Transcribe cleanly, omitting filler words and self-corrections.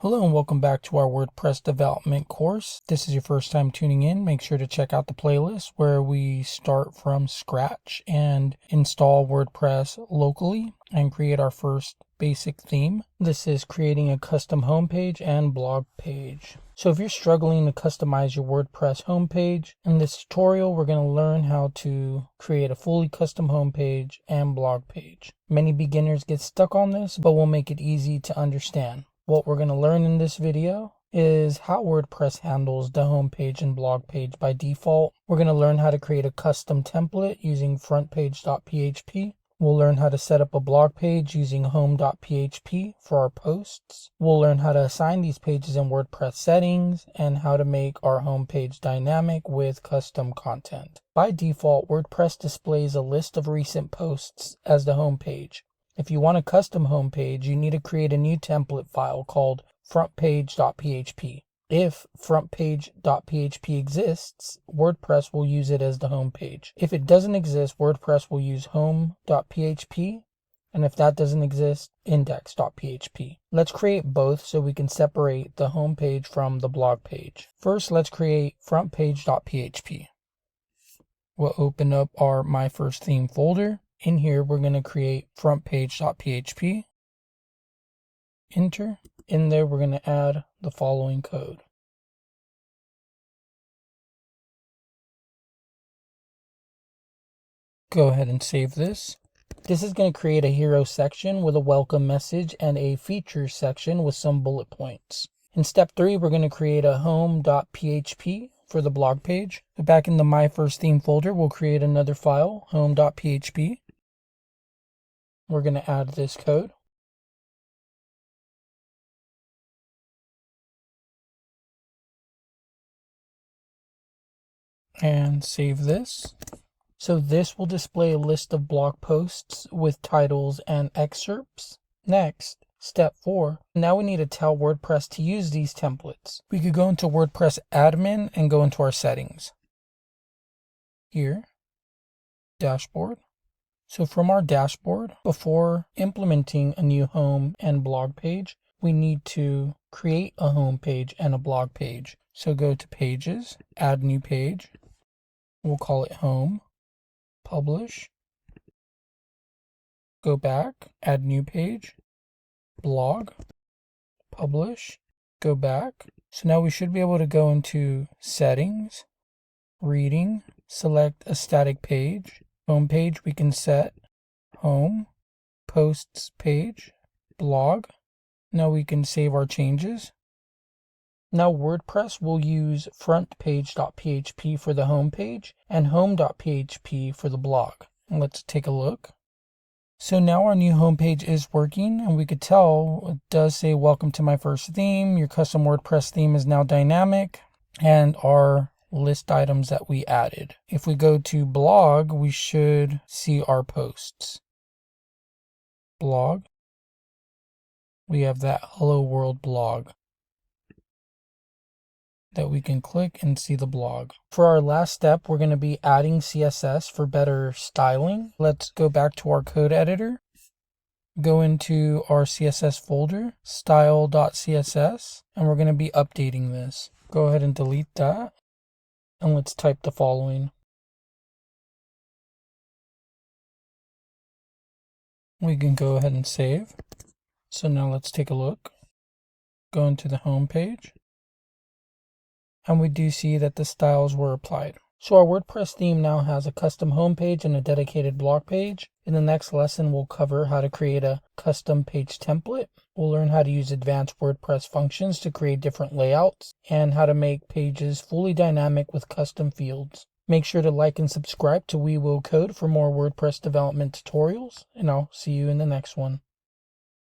Hello and welcome back to our WordPress development course. This is your first time tuning in. Make sure to check out the playlist where we start from scratch and install WordPress locally and create our first basic theme. This is creating a custom homepage and blog page. So if you're struggling to customize your WordPress homepage, in this tutorial we're going to learn how to create a fully custom homepage and blog page. Many beginners get stuck on this, but we'll make it easy to understand. What we're going to learn in this video is how WordPress handles the homepage and blog page by default. We're going to learn how to create a custom template using front-page.php. We'll learn how to set up a blog page using home.php for our posts. We'll learn how to assign these pages in WordPress settings and how to make our homepage dynamic with custom content. By default, WordPress displays a list of recent posts as the homepage. If you want a custom homepage, you need to create a new template file called front-page.php. If front-page.php exists, WordPress will use it as the homepage. If it doesn't exist, WordPress will use home.php. And if that doesn't exist, index.php. Let's create both so we can separate the homepage from the blog page. First, let's create front-page.php. We'll open up our My First Theme folder. In here, we're going to create front-page.php. Enter. In there, we're going to add the following code. Go ahead and save this. This is going to create a hero section with a welcome message and a features section with some bullet points. In step 3, we're going to create a home.php for the blog page. Back in the My First Theme folder, we'll create another file, home.php. We're going to add this code. And save this. So this will display a list of blog posts with titles and excerpts. Next, step 4. Now we need to tell WordPress to use these templates. We could go into WordPress admin and go into our settings. Here, dashboard. So from our dashboard, before implementing a new home and blog page, we need to create a home page and a blog page. So go to Pages, Add New Page. We'll call it Home. Publish. Go back, Add New Page. Blog. Publish. Go back. So now we should be able to go into Settings, Reading, select a static page. Home page, we can set home, posts page, blog. Now we can save our changes. Now WordPress will use front-page.php for the home page and home.php for the blog. Let's take a look. So now our new homepage is working, and we could tell it does say welcome to my first theme. Your custom WordPress theme is now dynamic, and our list items that we added. If we go to blog, we should see our posts. Blog. We have that Hello World blog that we can click and see the blog. For our last step, we're going to be adding CSS for better styling. Let's go back to our code editor. Go into our CSS folder, style.css, and we're going to be updating this. Go ahead and delete that. And let's type the following. We can go ahead and save. So now let's take a look. Go into the home page. And we do see that the styles were applied. So our WordPress theme now has a custom home page and a dedicated blog page. In the next lesson, we'll cover how to create a custom page template. We'll learn how to use advanced WordPress functions to create different layouts and how to make pages fully dynamic with custom fields. Make sure to like and subscribe to We Will Code for more WordPress development tutorials, and I'll see you in the next one.